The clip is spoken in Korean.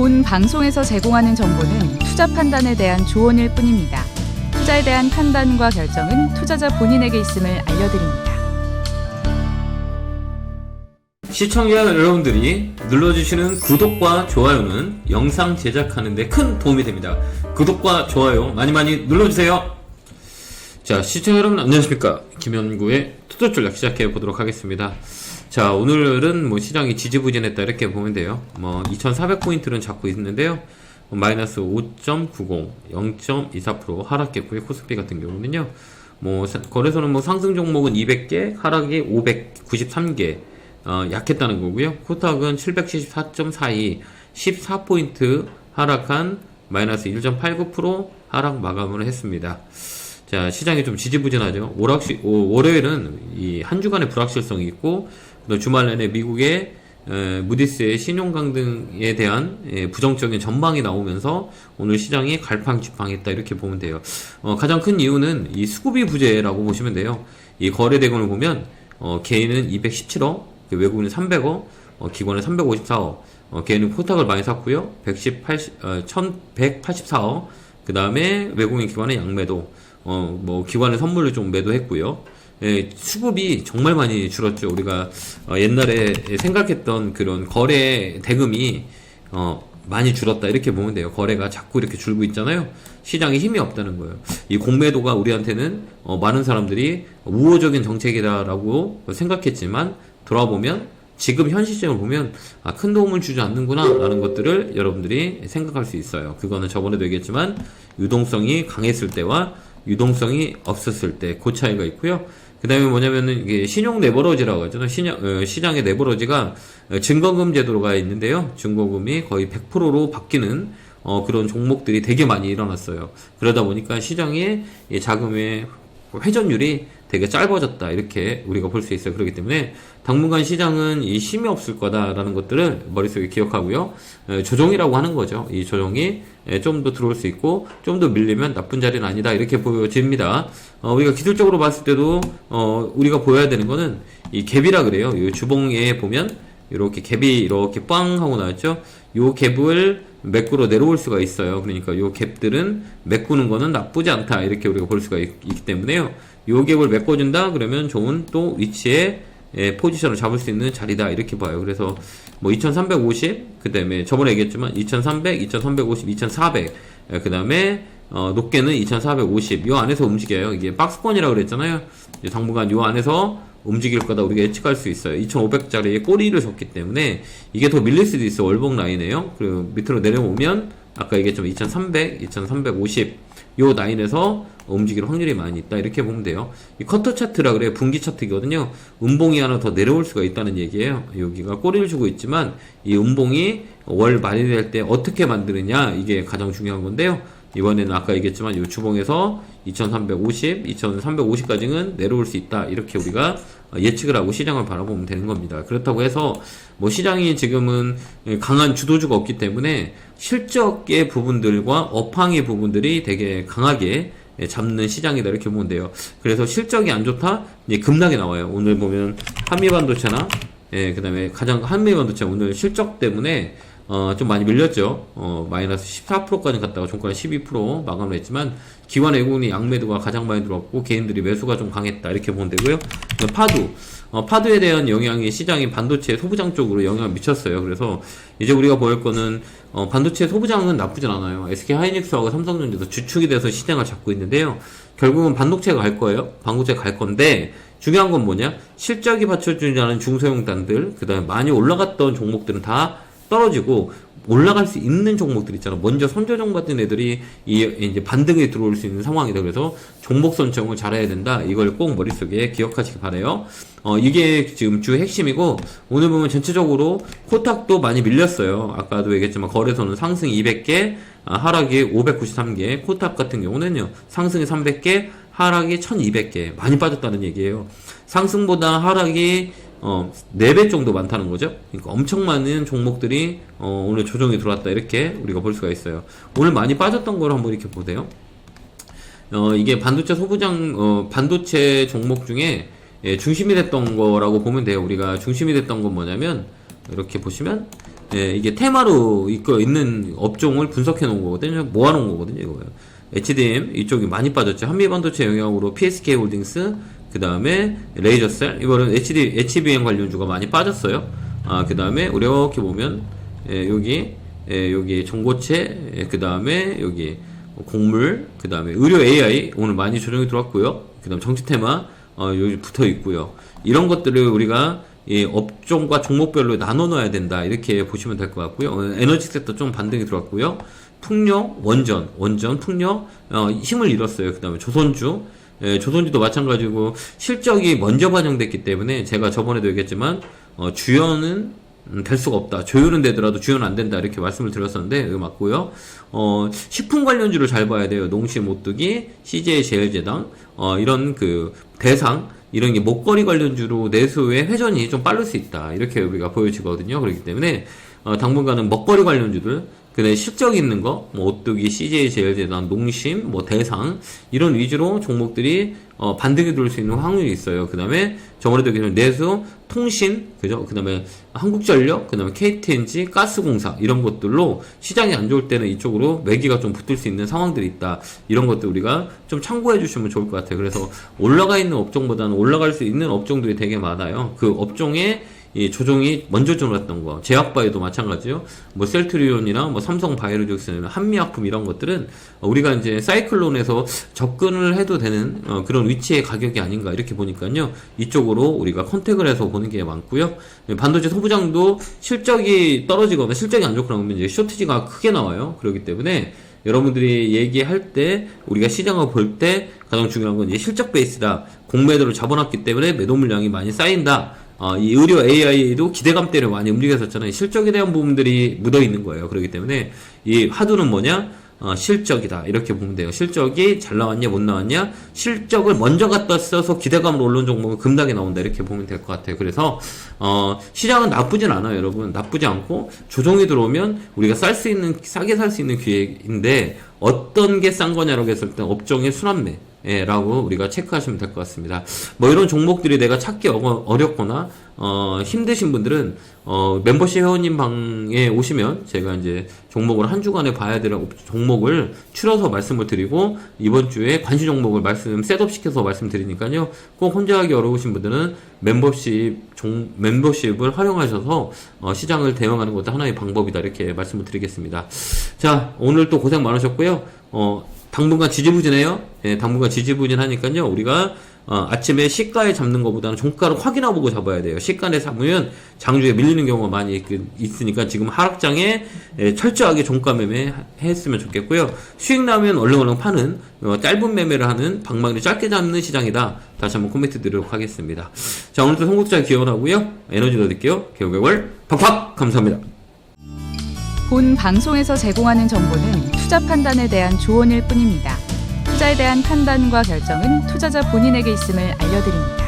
본 방송에서 제공하는 정보는 투자 판단에 대한 조언일 뿐입니다. 투자에 대한 판단과 결정은 투자자 본인에게 있음을 알려드립니다. 시청자 여러분들이 눌러주시는 구독과 좋아요는 영상 제작하는 데 큰 도움이 됩니다. 구독과 좋아요 많이 눌러주세요. 자, 시청자 여러분 안녕하십니까. 김현구의 투자 전략 시작해 보도록 하겠습니다. 자, 오늘은 시장이 지지부진했다 이렇게 보면 돼요. 2400포인트는 잡고 있는데요. 마이너스 5.90, 0.24% 하락했고요. 코스피 같은 경우는요. 거래소는 상승 종목은 200개, 하락이 593개, 약했다는 거고요. 코스닥은 774.42, 14포인트 하락한 마이너스 1.89% 하락 마감을 했습니다. 자, 시장이 좀 지지부진하죠. 월요일은 이 한 주간의 불확실성이 있고, 주말 내내 미국의 무디스의 신용 강등에 대한 부정적인 전망이 나오면서 오늘 시장이 갈팡질팡했다 이렇게 보면 돼요. 가장 큰 이유는 이 수급이 부재라고 보시면 돼요. 이 거래 대금을 보면 개인은 217억, 외국인은 300억, 기관은 354억, 개인은 코스닥을 많이 샀고요. 1184억, 그 다음에 외국인 기관은 양매도, 기관은 선물을 좀 매도했고요. 수급이 정말 많이 줄었죠. 우리가 옛날에 생각했던 그런 거래 대금이 많이 줄었다 이렇게 보면 돼요. 거래가 자꾸 이렇게 줄고 있잖아요. 시장에 힘이 없다는 거예요. 이 공매도가 우리한테는 많은 사람들이 우호적인 정책이다라고 생각했지만 돌아보면 지금 현 시점을 보면 큰 도움을 주지 않는구나 라는 것들을 여러분들이 생각할 수 있어요. 그거는 저번에도 얘기했지만 유동성이 강했을 때와 유동성이 없었을 때 그 차이가 있고요. 그 다음에 뭐냐면은 이게 신용 레버러지라고 하잖아요. 시장의 레버러지가 증거금 제도가 있는데요. 증거금이 거의 100%로 바뀌는 그런 종목들이 되게 많이 일어났어요. 그러다 보니까 시장의 자금의 회전율이 되게 짧아졌다 이렇게 우리가 볼 수 있어요. 그렇기 때문에 당분간 시장은 이 힘이 없을 거다라는 것들을 머릿속에 기억하고요. 조정이라고 하는 거죠. 이 조정이 좀 더 들어올 수 있고 좀 더 밀리면 나쁜 자리는 아니다 이렇게 보여집니다. 우리가 기술적으로 봤을 때도 우리가 보여야 되는 거는 이 갭이라 그래요. 이 주봉에 보면 이렇게 갭이 이렇게 빵 하고 나왔죠. 요 갭을 메꾸러 내려올 수가 있어요. 그러니까 요 갭들은 메꾸는 거는 나쁘지 않다 이렇게 우리가 볼 수가 있기 때문에요. 요 갭을 메꿔준다 그러면 좋은 또 위치에 포지션을 잡을 수 있는 자리다 이렇게 봐요. 그래서 2350, 그 다음에 저번에 얘기했지만 2300, 2350, 2400, 그 다음에 높게는 2450 요 안에서 움직여요. 이게 박스권이라고 그랬잖아요. 당분간 요 안에서 움직일 거다 우리가 예측할 수 있어요. 2500짜리에 꼬리를 줬기 때문에 이게 더 밀릴 수도 있어. 월봉 라인에요. 그리고 밑으로 내려오면 아까 얘기했지만 2300, 2350 요 라인에서 움직일 확률이 많이 있다 이렇게 보면 돼요. 이 커터 차트라 그래요. 분기 차트거든요. 음봉이 하나 더 내려올 수가 있다는 얘기예요. 여기가 꼬리를 주고 있지만 이 음봉이 월 말이 될 때 어떻게 만드느냐 이게 가장 중요한 건데요. 이번에는 아까 얘기했지만 이 주봉에서 2350, 2350까지는 내려올 수 있다 이렇게 우리가 예측을 하고 시장을 바라보면 되는 겁니다. 그렇다고 해서 시장이 지금은 강한 주도주가 없기 때문에 실적의 부분들과 업황의 부분들이 되게 강하게 잡는 시장이다 이렇게 보면 돼요. 그래서 실적이 안 좋다 이제 급락이 나와요. 오늘 보면 한미반도체나 그 다음에 가장 한미반도체 오늘 실적 때문에 좀 많이 밀렸죠. 마이너스 14%까지 갔다가 종가는 12% 마감을 했지만 기관 외국인이 양매도가 가장 많이 들어왔고 개인들이 매수가 좀 강했다 이렇게 보면 되고요. 파두에 대한 영향이 시장이 반도체 소부장 쪽으로 영향을 미쳤어요. 그래서 이제 우리가 보일 거는 반도체 소부장은 나쁘진 않아요. SK하이닉스하고 삼성전자도 주축이 돼서 시장을 잡고 있는데요. 결국은 반도체가 갈 거예요. 반도체가 갈 건데 중요한 건 뭐냐? 실적이 받쳐주지 않은 중소형단들, 그 다음에 많이 올라갔던 종목들은 다 떨어지고 올라갈 수 있는 종목들 있잖아. 먼저 선조종 같은 애들이 이제 반등에 들어올 수 있는 상황이다. 그래서 종목 선정을 잘해야 된다. 이걸 꼭 머릿속에 기억하시기 바래요. 이게 지금 주 핵심이고 오늘 보면 전체적으로 코스닥도 많이 밀렸어요. 아까도 얘기했지만 거래소는 상승 200개, 하락이 593개. 코스닥 같은 경우는요. 상승이 300개, 하락이 1200개. 많이 빠졌다는 얘기예요. 상승보다 하락이 4배 정도 많다는 거죠. 그러니까 엄청 많은 종목들이 오늘 조정이 들어왔다 이렇게 우리가 볼 수가 있어요. 오늘 많이 빠졌던 걸 한번 이렇게 보세요. 이게 반도체 소부장 반도체 종목 중에 중심이 됐던 거라고 보면 돼요. 우리가 중심이 됐던 건 뭐냐면 이렇게 보시면 이게 테마로 있는 업종을 분석해 놓은 거거든요. 모아 놓은 거거든요, 이거요. HDM 이쪽이 많이 빠졌죠. 한미반도체 영향으로 PSK 홀딩스, 그 다음에 레이저셀, 이거는 HBM 관련주가 많이 빠졌어요. 그 다음에 이렇게 보면 여기 전고체, 그 다음에 여기 곡물, 그 다음에 의료 AI 오늘 많이 조정이 들어왔고요. 그 다음 정치 테마 여기 붙어 있고요. 이런 것들을 우리가 이 업종과 종목별로 나눠 넣어야 된다, 이렇게 보시면 될 것 같고요. 에너지 섹터 좀 반등이 들어왔고요. 풍력, 원전, 풍력 힘을 잃었어요. 그 다음에 조선주, 조선주도 마찬가지고 실적이 먼저 반영됐기 때문에 제가 저번에도 얘기했지만 주연은 될 수가 없다. 조율은 되더라도 주연은 안 된다, 이렇게 말씀을 드렸었는데 이거 맞고요. 식품 관련주를 잘 봐야 돼요. 농심, 오뚜기, CJ 제일제당, 이런 그 대상, 이런 게 먹거리 관련주로 내수의 회전이 좀 빠를 수 있다, 이렇게 우리가 보여지거든요. 그렇기 때문에 당분간은 먹거리 관련주들, 그다음에 실적 있는 거, 뭐 오뚜기, CJ 제일제당, 농심, 뭐 대상, 이런 위주로 종목들이 반등이 들어올 수 있는 확률이 있어요. 그다음에 저번에도 얘기했지만 내수, 통신, 그죠? 그다음에 한국전력, 그다음에 KTNG, 가스공사, 이런 것들로 시장이 안 좋을 때는 이쪽으로 매기가 좀 붙을 수 있는 상황들이 있다. 이런 것들 우리가 좀 참고해 주시면 좋을 것 같아요. 그래서 올라가 있는 업종보다는 올라갈 수 있는 업종들이 되게 많아요. 그 업종에 이 조정이 먼저 들어왔던 거, 제약바이오도 마찬가지요. 뭐 셀트리온이나 뭐 삼성바이오로직스나 한미약품, 이런 것들은 우리가 이제 사이클론에서 접근을 해도 되는 그런 위치의 가격이 아닌가, 이렇게 보니까요. 이쪽으로 우리가 컨택을 해서 보는 게 많고요. 반도체 소부장도 실적이 떨어지거나 실적이 안 좋거나 하면 이제 쇼티지가 크게 나와요. 그렇기 때문에 여러분들이 얘기할 때, 우리가 시장을 볼 때 가장 중요한 건 이제 실적 베이스다. 공매도를 잡아놨기 때문에 매도 물량이 많이 쌓인다. 이 의료 AI도 기대감 때문에 많이 움직였었잖아요. 실적에 대한 부분들이 묻어 있는 거예요. 그렇기 때문에 이 화두는 뭐냐? 실적이다, 이렇게 보면 돼요. 실적이 잘 나왔냐 못 나왔냐, 실적을 먼저 갖다 써서 기대감으로 올라온 종목은 급락이 나온다, 이렇게 보면 될 것 같아요. 그래서 시장은 나쁘진 않아요, 여러분. 나쁘지 않고 조정이 들어오면 우리가 싸게 살 수 있는 기회인데, 어떤 게 싼 거냐라고 했을 때 업종의 순환매 라고 우리가 체크하시면 될 것 같습니다. 뭐 이런 종목들이 내가 찾기 어렵거나 힘드신 분들은 멤버십 회원님 방에 오시면 제가 이제 종목을 한 주간에 봐야 될 종목을 추려서 말씀을 드리고, 이번 주에 관심 종목을 셋업시켜서 말씀드리니까요. 꼭 혼자 하기 어려우신 분들은 멤버십을 활용하셔서 시장을 대응하는 것도 하나의 방법이다, 이렇게 말씀을 드리겠습니다. 자, 오늘 또 고생 많으셨고요. 당분간 지지부진해요. 예, 당분간 지지부진하니까요. 우리가 아침에 시가에 잡는 것보다는 종가를 확인해보고 잡아야 돼요. 시가에 잡으면 장주에 밀리는 경우가 많이 있으니까 지금 하락장에 철저하게 종가 매매 했으면 좋겠고요. 수익 나면 얼렁얼렁 파는 짧은 매매를 하는 방망이를 짧게 잡는 시장이다. 다시 한번 코멘트 드리도록 하겠습니다. 자, 오늘도 선곡자 기원하고요. 에너지 얻을게요. 개월개월 팍팍 감사합니다. 본 방송에서 제공하는 정보는 투자 판단에 대한 조언일 뿐입니다. 투자에 대한 판단과 결정은 투자자 본인에게 있음을 알려드립니다.